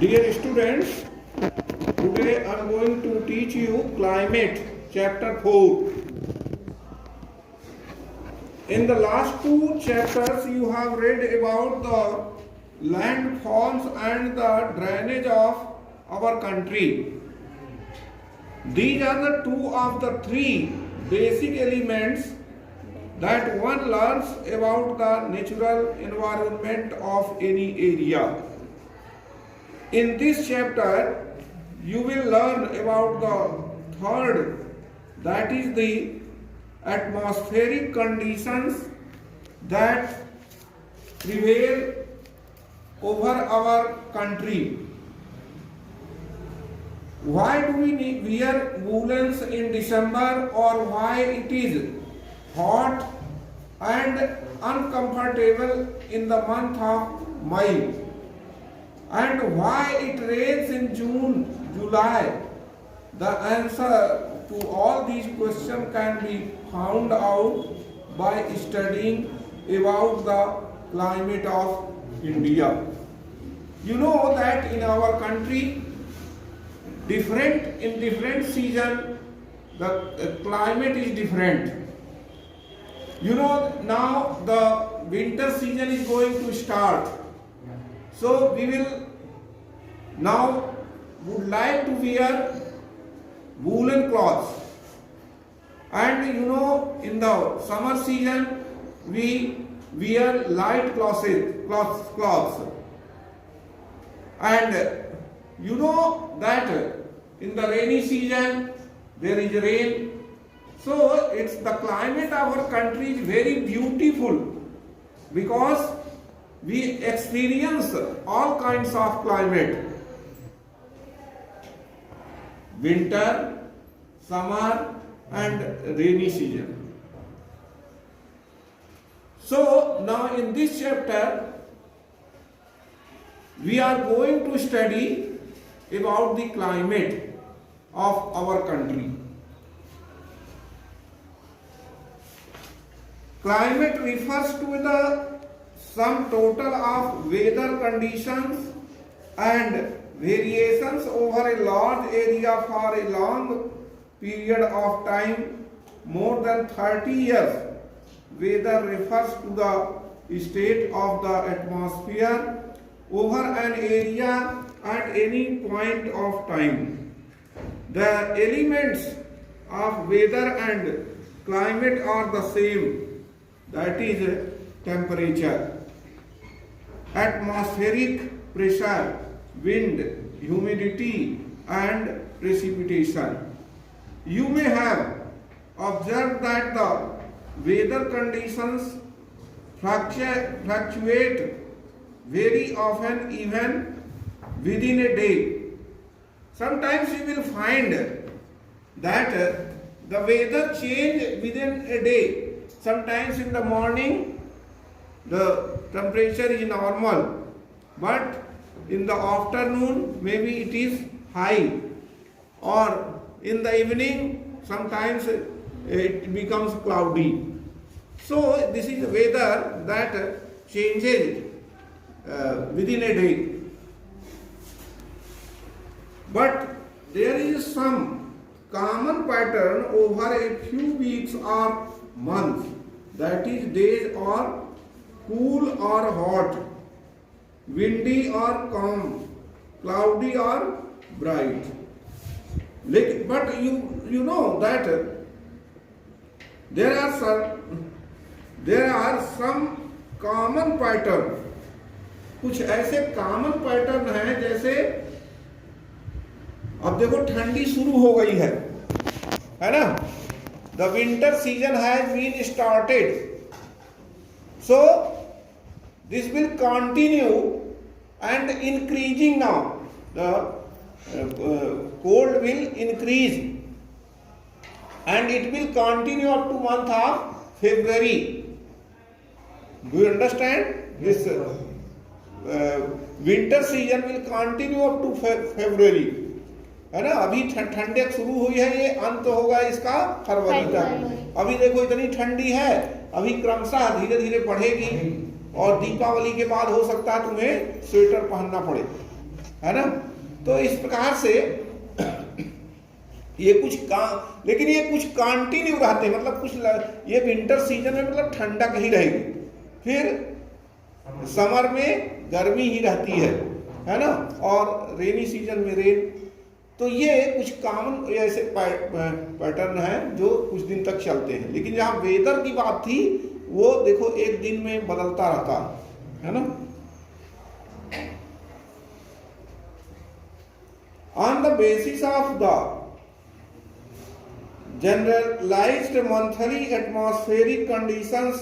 Dear students, today I am going to teach you climate chapter 4. In the last two chapters you have read about the landforms and the drainage of our country. These are the two of the three basic elements that one learns about the natural environment of any area. In this chapter, you will learn about the third, that is the atmospheric conditions that prevail over our country. Why do we wear woolens in December, or why it is hot and uncomfortable in the month of May? And why it rains in June, July? The answer to all these questions can be found out by studying about the climate of India. You know that in our country, in different season, the climate is different. You know, now the winter season is going to start. So we will now would like to wear woolen cloths. And you know, in the summer season we wear light cloths. And you know that in the rainy season there is rain. So it's the climate of our country is very beautiful because we experience all kinds of climate. Winter, summer and rainy season. So now in this chapter we are going to study about the climate of our country. Climate refers to the sum total of weather conditions and variations over a large area for a long period of time, more than 30 years. Weather refers to the state of the atmosphere over an area at any point of time. The elements of weather and climate are the same, that is temperature, atmospheric pressure, wind, humidity and precipitation. You may have observed that the weather conditions fluctuate very often, even within a day. Sometimes you will find that the weather change within a day. Sometimes in the morning the temperature is normal, but in the afternoon maybe it is high, or in the evening sometimes it becomes cloudy. So this is weather that changes within a day. But there is some common pattern over a few weeks or months, that is days are cool or hot, windy or calm, cloudy or bright. But you know that there are some common pattern. कुछ ऐसे common pattern हैं, जैसे अब देखो ठंडी शुरू हो गई है ना? The winter season has been started. So this will continue and increasing now. The cold will increase and it will continue up to month of February. Do you understand? This winter season will continue up to February. है ना? अभी ठंडक शुरू हुई है, ये अंत होगा इसका फरवरी तक. अभी देखो इतनी ठंडी है, अभी क्रमशः धीरे धीरे बढ़ेगी और दीपावली के बाद हो सकता है तुम्हें स्वेटर पहनना पड़े, है ना। तो इस प्रकार से ये कुछ लेकिन ये कुछ कंटिन्यू रहते हैं, मतलब कुछ ये विंटर सीजन में मतलब ठंडक ही रहेगी, फिर समर में गर्मी ही रहती है ना, और रेनी सीजन में रेन। तो ये कुछ कॉमन ऐसे पैटर्न है जो कुछ दिन तक चलते हैं। लेकिन जहां वेदर की बात थी वो देखो एक दिन में बदलता रहता है ना। On the basis of the generalized monthly atmospheric conditions,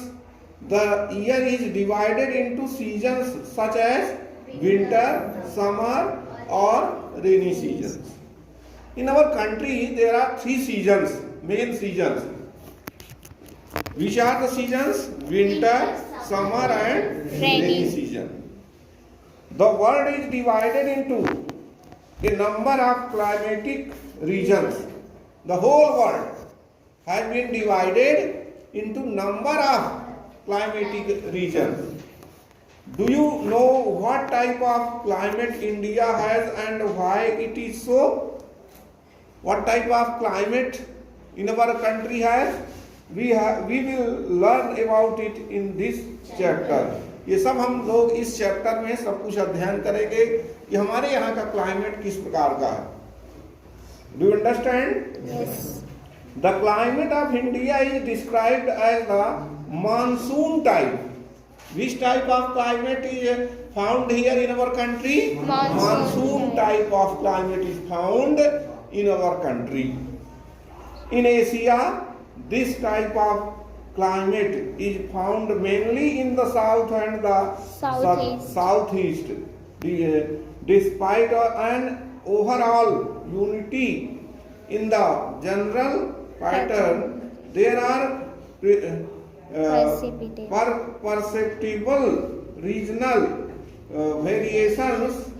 the year is divided into seasons such as winter, summer or rainy seasons. In our country there are 3 seasons, main seasons. Which are the seasons? Winter, summer and rainy season. The world is divided into a number of climatic regions. The whole world has been divided into number of climatic regions. Do you know what type of climate India has and why it is so? What type of climate in our country has? We will learn about it in this chapter. ये सब हम लोग इस chapter में सब कुछ अध्ययन करेंगे कि हमारे यहाँ का क्लाइमेट किस प्रकार का है। Do you understand? Yes. The climate of India is described as the monsoon type. Which type of climate is found here in our country? Monsoon type of climate is found in our country. In Asia, this type of climate is found mainly in the south and the southeast. Despite an overall unity in the general pattern, there are perceptible regional variations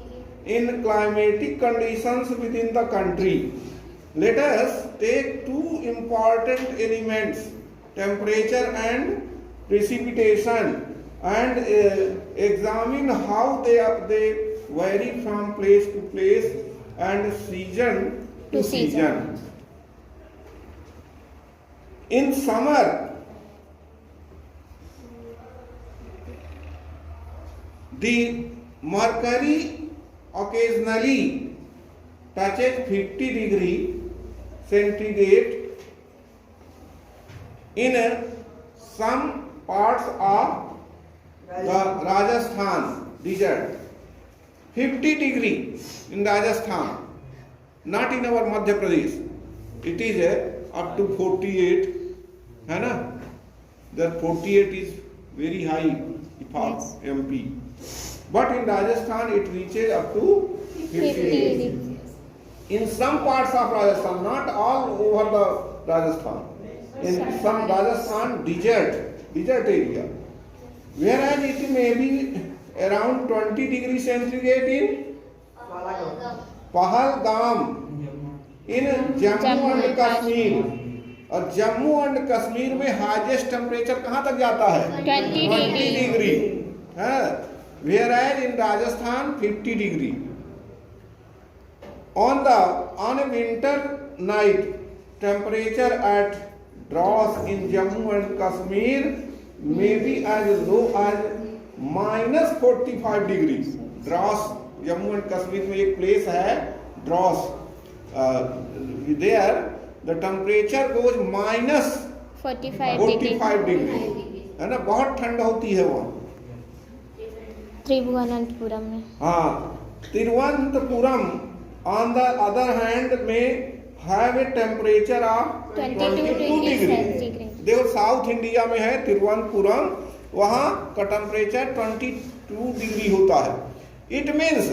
in climatic conditions within the country. Let us take 2 important elements, temperature and precipitation, and examine how they vary from place to place and season to season. In summer, the mercury occasionally touches 50 degree centigrade in some parts of the Rajasthan desert. 50 degree in Rajasthan, not in our Madhya Pradesh. It is up to 48, है ना? That 48 is very high for MP. But in Rajasthan it reaches up to 50 degree. In some parts of Rajasthan, not all over the Rajasthan. In some Rajasthan desert area, whereas it may be around 20 degrees centigrade in Pahalgam in Jammu and Kashmir. और Jammu and Kashmir में highest temperature कहाँ तक जाता है? 20 degree है। Whereas in Rajasthan 50 degree. On a winter night, temperature at Dras in Jammu and Kashmir may be as low as minus 45 degrees. Dras, Jammu and Kashmir में एक place है Dras. There the temperature goes minus 45 degree, है ना, बहुत ठंड होती है वहाँ। त्रिभुवनंतपुरम में, हाँ, Thiruvananthapuram on the other hand may have a temperature of 22 degree. देखो साउथ इंडिया में है तिरुवनंतपुरम, वहाँ का टेम्परेचर 22 डिग्री होता है। It means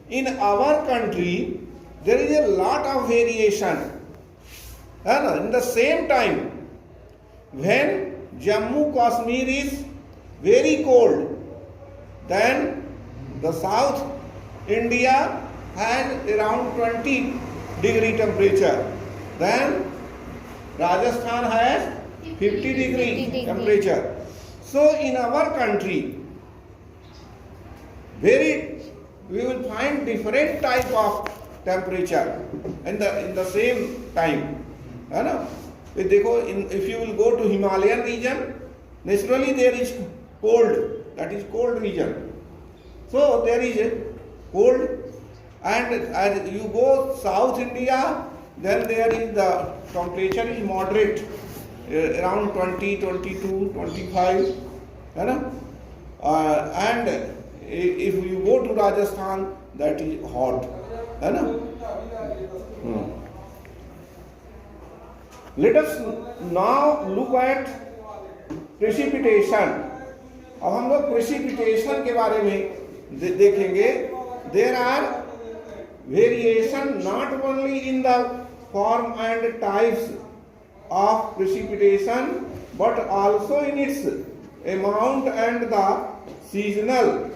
in our country there is a lot of variation, है ना। In the same time, when Jammu Kashmir is very cold, then the South India has around 20 degree temperature. Then Rajasthan has 50 degree temperature. So in our country, very we will find different type of temperature in the same time, है ना। तो देखो, if you will go to Himalayan region, naturally there is cold, that is cold region, so there is a cold, and as you go South India, then there is the temperature is moderate, around 20, 22, 25, है ना। And if you go to Rajasthan, that is hot, है ना। Let us now look at precipitation. अब हम लोग precipitation के बारे में देखेंगे। There are variation not only in the form and types of precipitation, but also in its amount and the seasonal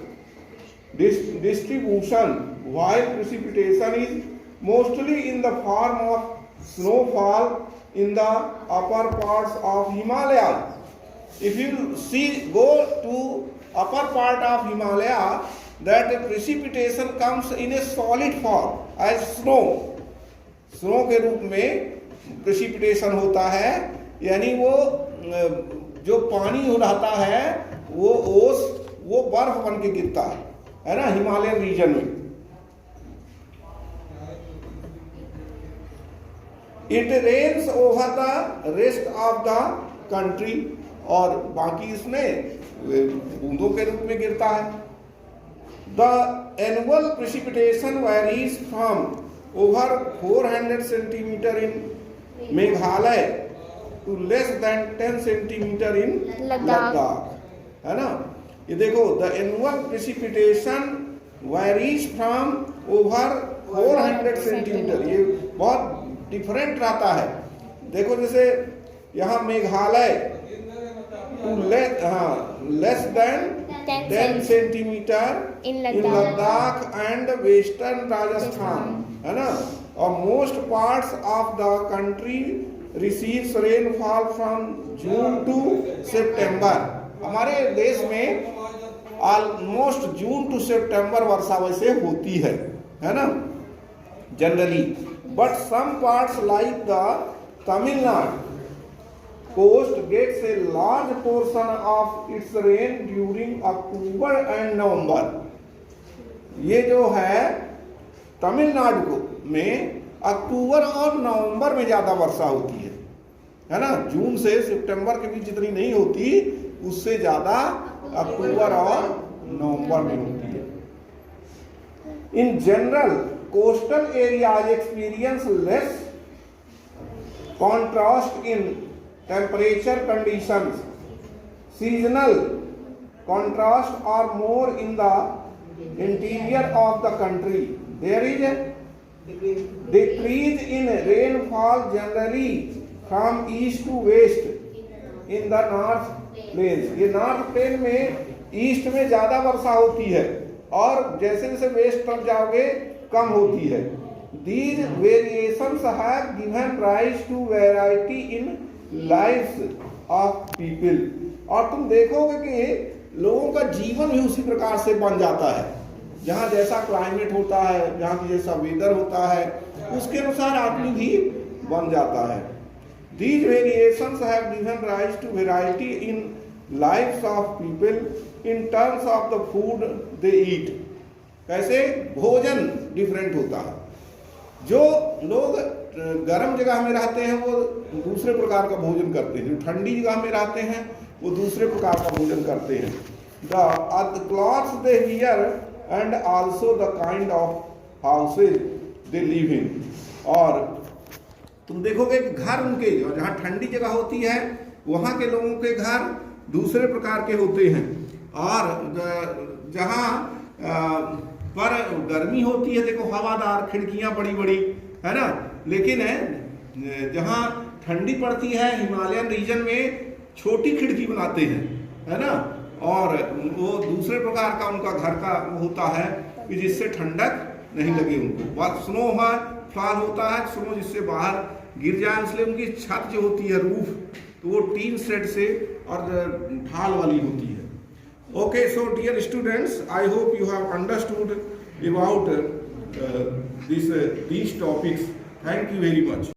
distribution. While precipitation is mostly in the form of snowfall in the upper parts of Himalaya. If you go to upper part of Himalaya, that precipitation comes in a solid form as snow. Snow के रूप में precipitation होता है, यानी वो जो पानी हो रहता है वो ओस, वो बर्फ बन के गिरता है ना, हिमालयन रीजन में। It rains over the rest of the country, और बाकी इसमें बूंदों के रूप में गिरता है। The annual precipitation varies from over 400 centimeter in Meghalaya to less than 10 centimeter in Ladakh, है ना। ये देखो, the annual precipitation varies from over 400 centimeter, ये बहुत डिफरेंट रहता है। देखो, जैसे यहाँ Meghalaya to less than 10 centimetre in Ladakh and western Rajasthan, है ना। और most parts of the country receives rainfall from June to सितंबर। हमारे देश में ऑलमोस्ट जून टू सितंबर वर्षा वैसे होती है ना, generally. But some parts like the Tamil Nadu coast gets a large portion of its rain during October and November. ये जो है तमिलनाडु में अक्टूबर और नवंबर में ज्यादा वर्षा होती है ना। जून से सितंबर के बीच जितनी नहीं होती, उससे ज्यादा अक्टूबर और नवंबर में होती है। In general, coastal areas experience less contrast in temperature conditions. Seasonal contrast are more in the interior of the country. There is a decrease in rainfall generally from east to west in the north plains. ये north plane में east में ज्यादा वर्षा होती है, और जैसे जैसे waste तक जाओगे कम होती है। These variations have given rise to variety in lives of people. और तुम देखोगे कि लोगों का जीवन भी उसी प्रकार से बन जाता है। जहाँ जैसा क्लाइमेट होता है, जहाँ की जैसा वेदर होता है, उसके अनुसार आदमी भी बन जाता है। These variations have given rise to variety in lives of people in terms of the food they eat. कैसे भोजन डिफरेंट होता है। जो लोग गर्म जगह में रहते हैं वो दूसरे प्रकार का भोजन करते हैं, जो ठंडी जगह में रहते हैं वो दूसरे प्रकार का भोजन करते हैं। The clothes they wear and also the kind of houses they live in. और तुम देखोगे कि घर उनके जहाँ ठंडी जगह होती है वहाँ के लोगों के घर दूसरे प्रकार के होते हैं, और जहाँ पर गर्मी होती है, देखो हवादार खिड़कियां बड़ी बड़ी, है ना। लेकिन जहाँ ठंडी पड़ती है हिमालयन रीजन में छोटी खिड़की बनाते हैं, है ना। और वो दूसरे प्रकार का उनका घर का होता है कि जिससे ठंडक नहीं लगे उनको। स्नो फॉल होता है, स्नो जिससे बाहर गिर जाए, इसलिए उनकी छत जो होती है, रूफ, तो वो टीन सेट से और ढाल वाली होती है। Okay, so dear students, I hope you have understood about these topics. Thank you very much.